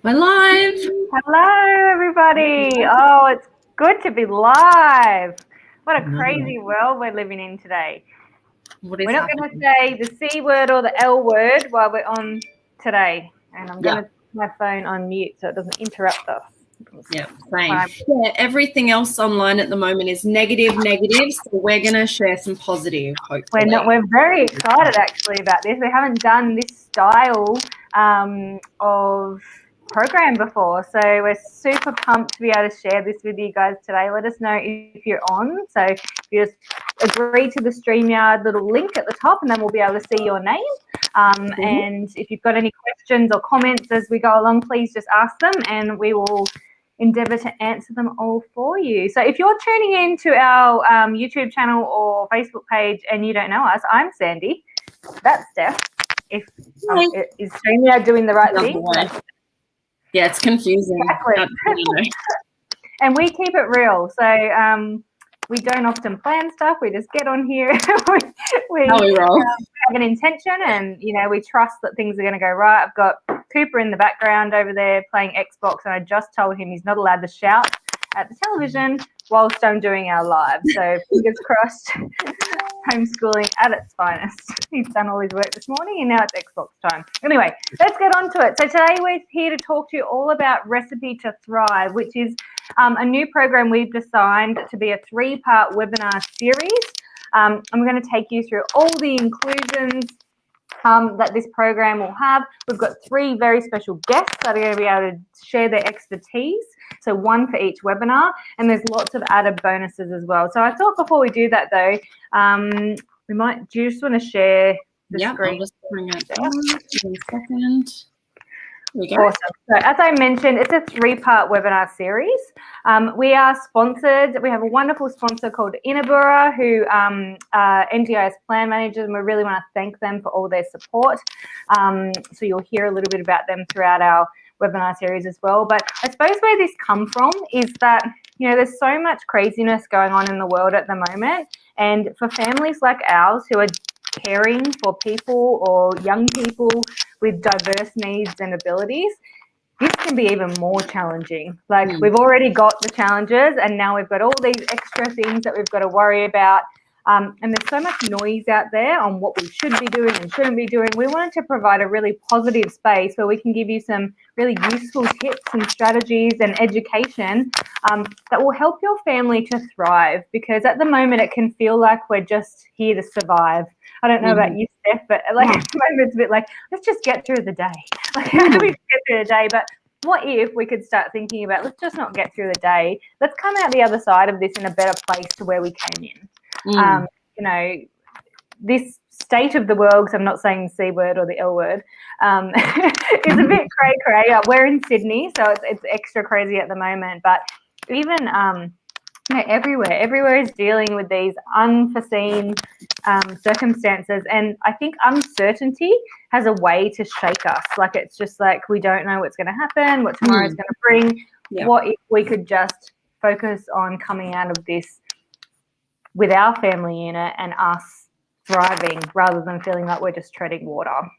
We're live. Hello, everybody. Oh, it's good to be live. What a crazy world we're living in today. What is We're not happening? going to say the C word or the L word while we're on today. And I'm going to put my phone on mute so it doesn't interrupt us. Yeah, same. Yeah, everything else online at the moment is negative. So we're going to share some positive, hopefully. We're very excited actually about this. We haven't done this style of program before, so we're super pumped to be able to share this with you guys today. Let us know if you're on. So if you just agree to the StreamYard little link at the top, and then we'll be able to see your name. And if you've got any questions or comments as we go along, please just ask them, and we will endeavour to answer them all for you. So if you're tuning in to our YouTube channel or Facebook page and you don't know us, I'm Sandy. That's Steph. Is StreamYard doing the right thing? Yeah, it's confusing. Exactly. And we keep it real. So we don't often plan stuff. We just get on here. we have an intention, and we trust that things are going to go right. I've got Cooper in the background over there playing Xbox, and I just told him he's not allowed to shout at the television whilst I'm doing our live. So fingers crossed. Homeschooling at its finest. He's done all his work this morning and now it's Xbox time. Anyway, let's get on to it. So today we're here to talk to you all about Recipe to Thrive, which is a new program we've designed to be a 3-part webinar series. I'm going to take you through all the inclusions that this program will have. We've got 3 very special guests that are going to be able to share their expertise. So 1 for each webinar, and there's lots of added bonuses as well. So I thought before we do that though, do you just want to share the screen? I'll just bring it down in a second. We go. Awesome. So as I mentioned, it's a 3-part webinar series. We are sponsored. We have a wonderful sponsor called Inabura, who are NDIS plan managers, and we really want to thank them for all their support. So you'll hear a little bit about them throughout our webinar series as well. But I suppose where this comes from is that, there's so much craziness going on in the world at the moment. And for families like ours who are caring for people or young people with diverse needs and abilities, this can be even more challenging. We've already got the challenges, and now we've got all these extra things that we've got to worry about. And there's so much noise out there on what we should be doing and shouldn't be doing. We wanted to provide a really positive space where we can give you some really useful tips and strategies and education that will help your family to thrive, because at the moment it can feel like we're just here to survive. I don't know about you, Steph, but at the moment it's a bit like, let's just get through the day. How do we get through the day? But what if we could start thinking about, let's just not get through the day. Let's come out the other side of this in a better place to where we came in. This state of the world, because I'm not saying the C word or the L word, is a bit cray-cray. We're in Sydney, so it's extra crazy at the moment. But even everywhere is dealing with these unforeseen circumstances, and I think uncertainty has a way to shake us. It's just like we don't know what's going to happen, what tomorrow's going to bring. What if we could just focus on coming out of this with our family in it and us thriving, rather than feeling like we're just treading water?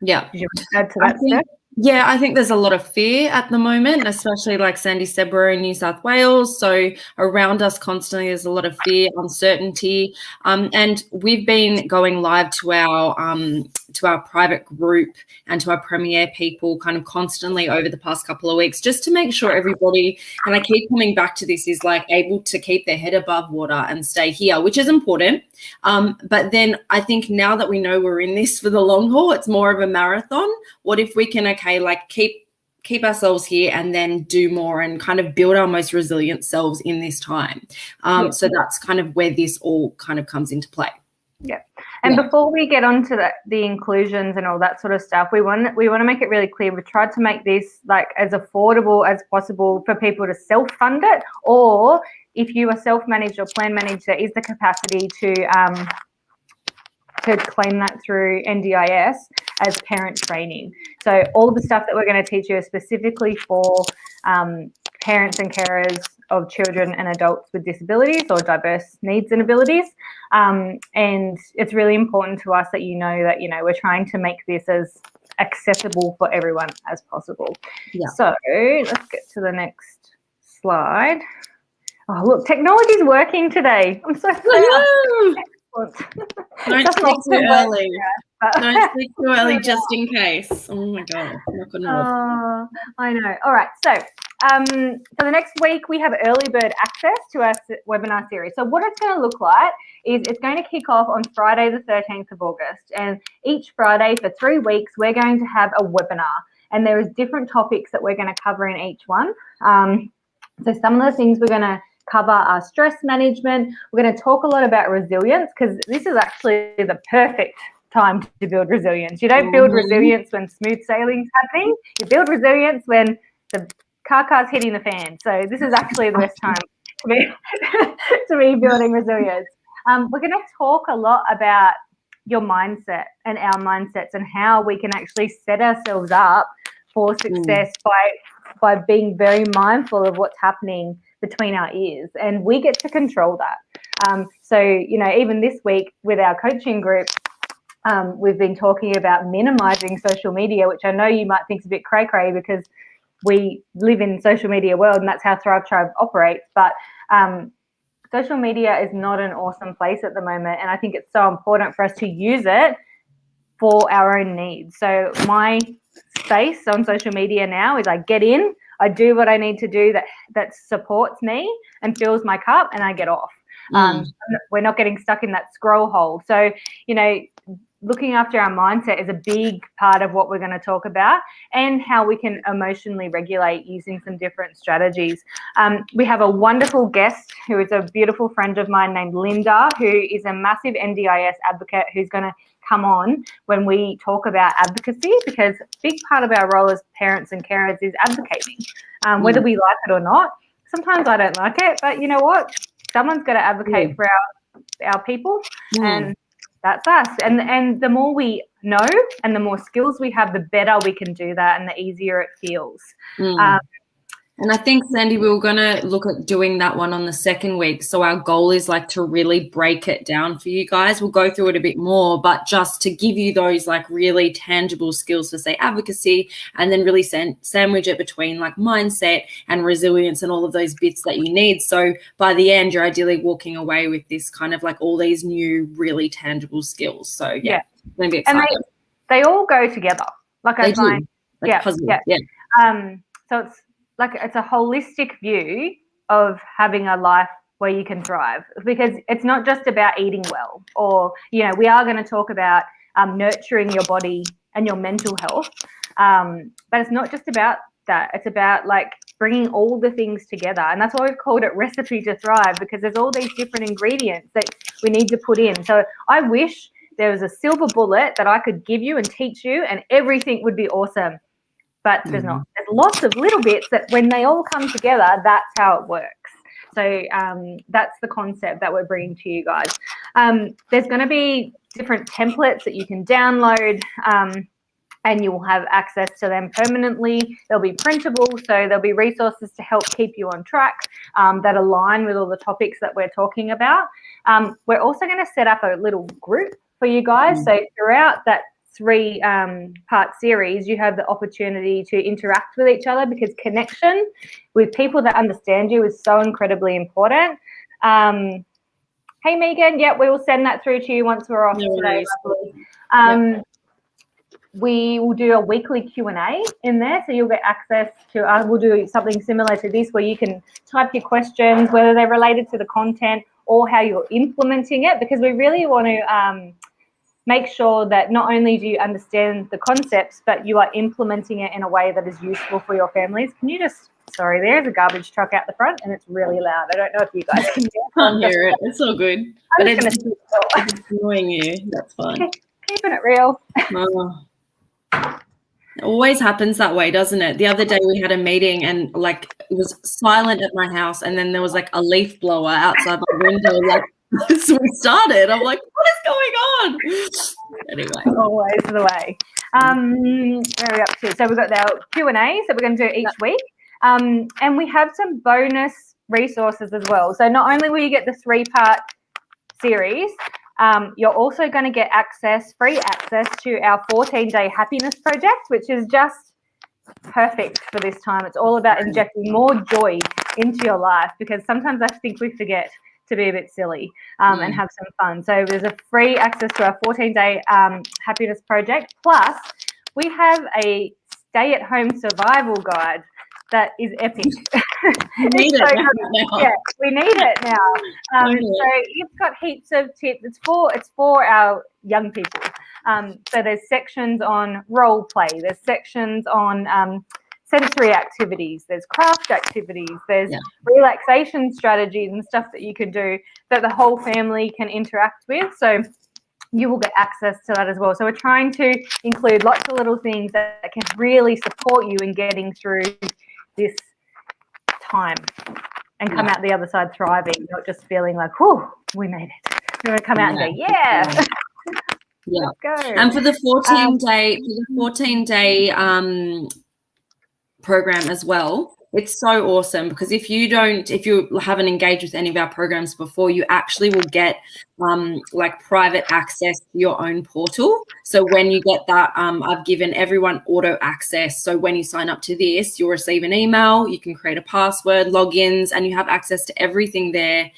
Yeah. Did you add to that, Steph? Yeah, I think there's a lot of fear at the moment, especially like Sandy said, we're in New South Wales. So around us constantly there's a lot of fear, uncertainty. And we've been going live to our private group and to our premier people kind of constantly over the past couple of weeks, just to make sure everybody, and I keep coming back to this, is able to keep their head above water and stay here, which is important. But then I think now that we know we're in this for the long haul, it's more of a marathon. What if we can keep ourselves here and then do more and kind of build our most resilient selves in this time? So that's kind of where this all kind of comes into play. Yeah. And before we get on to the inclusions and all that sort of stuff, we want to make it really clear. We've tried to make this as affordable as possible for people to self-fund it, or if you are self-managed or plan managed, there is the capacity to claim that through NDIS as parent training. So all the stuff that we're going to teach you is specifically for parents and carers of children and adults with disabilities or diverse needs and abilities. And it's really important to us that that we're trying to make this as accessible for everyone as possible. Yeah. So let's get to the next slide. Oh, look, technology's working today. I'm so proud. Don't speak too early. Don't speak too early just in case. Oh my God. Oh, I know. All right. So for the next week, we have early bird access to our webinar series. So what it's going to look like is it's going to kick off on Friday, the 13th of August. And each Friday for 3 weeks, we're going to have a webinar. And there is different topics that we're going to cover in each one. So some of the things we're going to cover are stress management. We're going to talk a lot about resilience, because this is actually the perfect time to build resilience. You don't build resilience when smooth sailing's happening. You build resilience when the car's hitting the fan. So this is actually the best time to be building resilience. We're going to talk a lot about your mindset and our mindsets, and how we can actually set ourselves up for success by being very mindful of what's happening between our ears, and we get to control that. So, you know, even this week with our coaching group, we've been talking about minimizing social media, which I know you might think is a bit cray-cray because we live in social media world and that's how Thrive Tribe operates. But social media is not an awesome place at the moment, and I think it's so important for us to use it for our own needs. So my space on social media now is I get in, I do what I need to do that supports me and fills my cup, and I get off. We're not getting stuck in that scroll hole. So, you know, looking after our mindset is a big part of what we're going to talk about, and how we can emotionally regulate using some different strategies. We have a wonderful guest who is a beautiful friend of mine named Linda, who is a massive NDIS advocate, who's going to come on when we talk about advocacy, because a big part of our role as parents and carers is advocating, whether we like it or not. Sometimes I don't like it, but you know what? Someone's got to advocate for our people, and that's us. And the more we know and the more skills we have, the better we can do that, and the easier it feels. And I think, Sandy, we were going to look at doing that one on the second week. So our goal is like to really break it down for you guys. We'll go through it a bit more, but just to give you those like really tangible skills for, say, advocacy, and then really sandwich it between like mindset and resilience and all of those bits that you need. So by the end, you're ideally walking away with this kind of like all these new really tangible skills. So yeah. It's going to be exciting. And they all go together. Like I find, puzzle. So it's a holistic view of having a life where you can thrive, because it's not just about eating well, or, you know, we are going to talk about nurturing your body and your mental health, but it's not just about that. It's about like bringing all the things together, and that's why we've called it Recipe to Thrive, because there's all these different ingredients that we need to put in. So I wish there was a silver bullet that I could give you and teach you and everything would be awesome. But there's not. There's lots of little bits that when they all come together, that's how it works. So that's the concept that we're bringing to you guys. There's going to be different templates that you can download, and you will have access to them permanently. They'll be printable, so there'll be resources to help keep you on track that align with all the topics that we're talking about. We're also going to set up a little group for you guys. So throughout that 3-part series, you have the opportunity to interact with each other, because connection with people that understand you is so incredibly important. Hey, Megan, we will send that through to you once we're off today. We will do a weekly Q&A in there, so you'll get access to we'll do something similar to this, where you can type your questions, whether they're related to the content or how you're implementing it, because we really want to make sure that not only do you understand the concepts, but you are implementing it in a way that is useful for your families. Can you just, sorry, there's a garbage truck out the front and it's really loud. I don't know if you guys can hear it. It's all good. But it's annoying you. That's fine. Keeping it real. It always happens that way, doesn't it? The other day we had a meeting and like it was silent at my house, and then there was like a leaf blower outside my window, like so we started. I'm like, what is going on? Anyway. Always the way. Where are we up to? So we've got our Q&A that we're going to do each week. And we have some bonus resources as well. So not only will you get the 3-part series, You're also going to get free access to our 14-day happiness project, which is just perfect for this time. It's all about injecting more joy into your life, because sometimes I think we forget to be a bit silly and have some fun. So there's a free access to our 14-day happiness project. Plus, we have a stay-at-home survival guide that is epic. We need it now. Yeah, we need it now. So it's got heaps of tips. It's for our young people. So there's sections on role play. There's sections on sensory activities. There's craft activities. There's relaxation strategies and stuff that you can do that the whole family can interact with. So you will get access to that as well. So we're trying to include lots of little things that can really support you in getting through this time and come out the other side thriving, not just feeling like, whew, we made it. We're going to come out and go, yeah. Yeah. Let's go. And for the 14-day program as well, it's so awesome, because if you haven't engaged with any of our programs before, you actually will get like private access to your own portal. So when you get that, I've given everyone auto access. So when you sign up to this, you'll receive an email, you can create a password, logins, and you have access to everything there,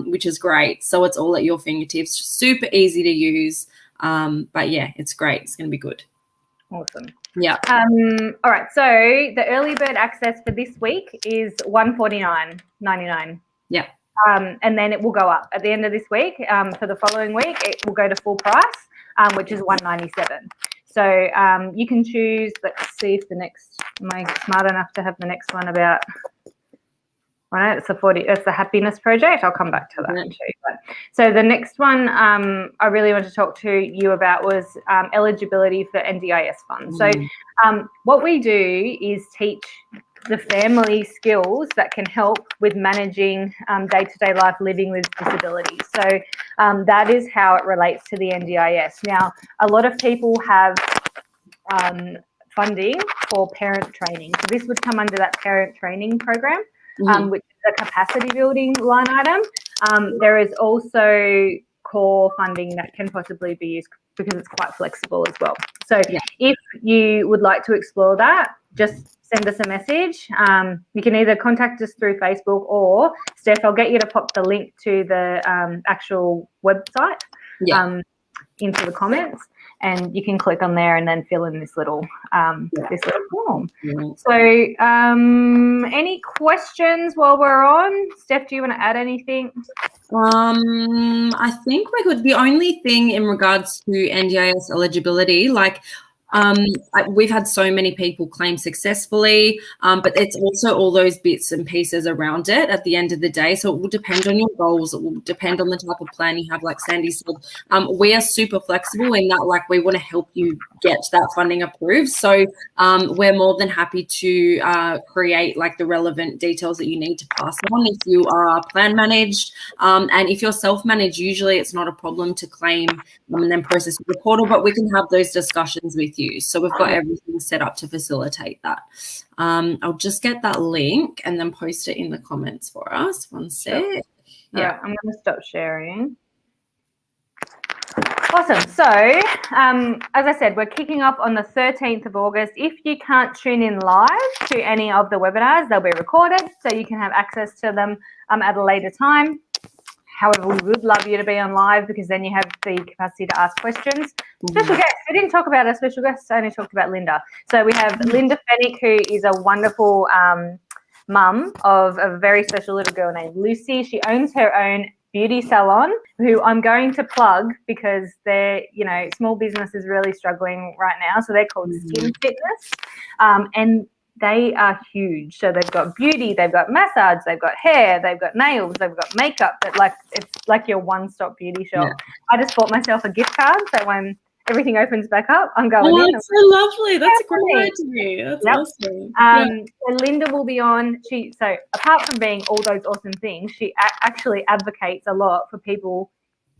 which is great. So it's all at your fingertips, super easy to use. But yeah, it's great. It's going to be good. Awesome. Yeah. All right. So the early bird access for this week is $149.99. Yeah. And then it will go up at the end of this week. For the following week, it will go to full price, which is $197. So you can choose. Let's see if am I smart enough to have the next one about. Right, it's the happiness project. I'll come back to that too. So the next one I really want to talk to you about was eligibility for NDIS funds. So what we do is teach the family skills that can help with managing day-to-day life living with disabilities. So that is how it relates to the NDIS. Now, a lot of people have funding for parent training. So this would come under that parent training program. Which is a capacity building line item. There is also core funding that can possibly be used because it's quite flexible as well. So if you would like to explore that, just send us a message. You can either contact us through Facebook, or Steph, I'll get you to pop the link to the actual website into the comments, and you can click on there and then fill in this little form. So any questions while we're on? Steph, do you want to add anything? I think we're good. The only thing in regards to NDIS eligibility, like we've had so many people claim successfully, but it's also all those bits and pieces around it at the end of the day. So it will depend on your goals. It will depend on the type of plan you have. Like Sandy said, we are super flexible in that, like, we want to help you get that funding approved. So we're more than happy to create like the relevant details that you need to pass on if you are plan managed. And if you're self-managed, usually it's not a problem to claim and then process the portal, but we can have those discussions with you. So we've got everything set up to facilitate that. I'll just get that link and then post it in the comments for us. One sec. Sure. Yeah, right, I'm going to stop sharing. Awesome. So, as I said, we're kicking off on the 13th of August. If you can't tune in live to any of the webinars, they'll be recorded, so you can have access to them at a later time. However, we would love you to be on live, because then you have the capacity to ask questions. Special guest. We didn't talk about our special guest. I only talked about Linda. So we have Linda Fennick, who is a wonderful mum of a very special little girl named Lucy. She owns her own beauty salon, who I'm going to plug because they're, small business is really struggling right now. So they're called Skin Fitness. And they are huge. So they've got beauty, they've got massage, they've got hair, they've got nails, they've got makeup. It's like your one-stop beauty shop. Yeah. I just bought myself a gift card, so when everything opens back up, I'm going in. That's so lovely. That's a great idea. That's awesome. So Linda will be on. So apart from being all those awesome things, she actually advocates a lot for people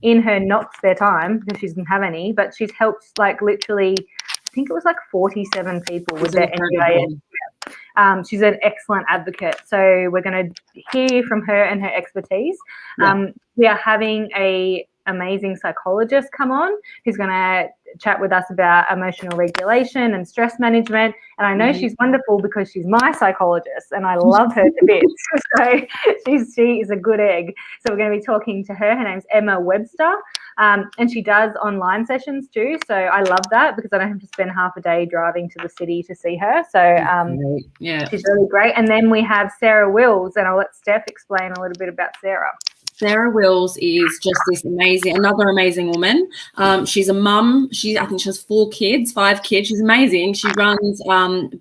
in her not spare time, because she doesn't have any, but she's helped literally, I think it was 47 people with their NDIS. She's an excellent advocate. So we're going to hear from her and her expertise. We are having a amazing psychologist come on who's going to chat with us about emotional regulation and stress management. And I know she's wonderful because she's my psychologist and I love her to bits. So she is a good egg. So we're going to be talking to her. Her name's Emma Webster. And she does online sessions too. So I love that because I don't have to spend half a day driving to the city to see her. So she's really great. And then we have Sarah Wills, and I'll let Steph explain a little bit about Sarah. Sarah Wills is just this another amazing woman. She's a mum. I think she has 5 kids. She's amazing. She runs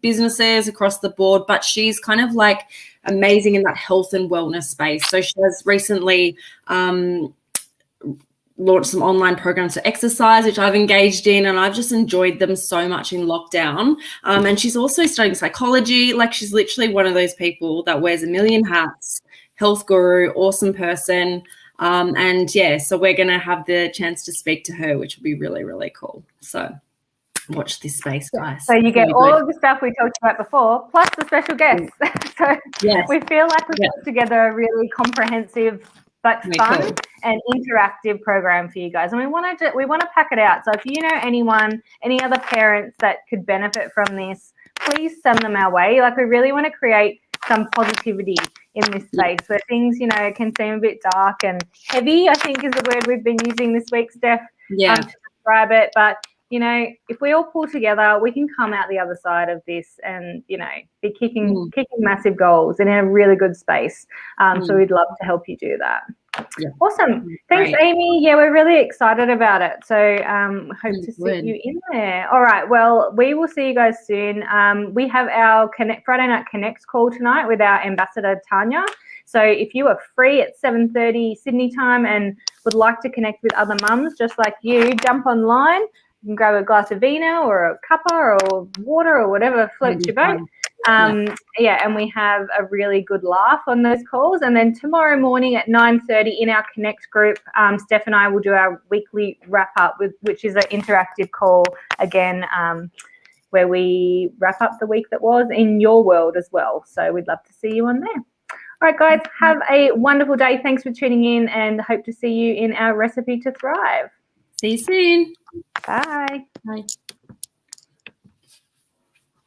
businesses across the board, but she's kind of like amazing in that health and wellness space. So she has recently launched some online programs for exercise, which I've engaged in, and I've just enjoyed them so much in lockdown. And she's also studying psychology. Like, she's literally one of those people that wears a million hats. Health guru, awesome person. So we're going to have the chance to speak to her, which will be really, really cool. So watch this space, guys. So you get all of the stuff we talked about before, plus the special guests. So we feel like we've put together a really comprehensive but fun and interactive program for you guys. And we want to pack it out. So if you know anyone, any other parents that could benefit from this, please send them our way. Like, we really want to create some positivity in this space where things, can seem a bit dark and heavy, I think is the word we've been using this week, Steph, to describe it. But, if we all pull together, we can come out the other side of this and, be kicking massive goals and in a really good space. So we'd love to help you do that. Yeah. Awesome. Thanks, Amy. Yeah, we're really excited about it. So hope to see you in there. All right. Well, we will see you guys soon. We have our Friday Night Connect call tonight with our ambassador, Tanya. So if you are free at 7:30 Sydney time and would like to connect with other mums just like you, jump online. You can grab a glass of vino or a cuppa or water or whatever floats your boat. And we have a really good laugh on those calls. And then tomorrow morning at 9:30 in our Connect group, Steph and I will do our weekly wrap up, which is an interactive call again, where we wrap up the week that was in your world as well. So we'd love to see you on there. All right, guys, have a wonderful day. Thanks for tuning in, and hope to see you in our Recipe to Thrive. See you soon. Bye. Bye.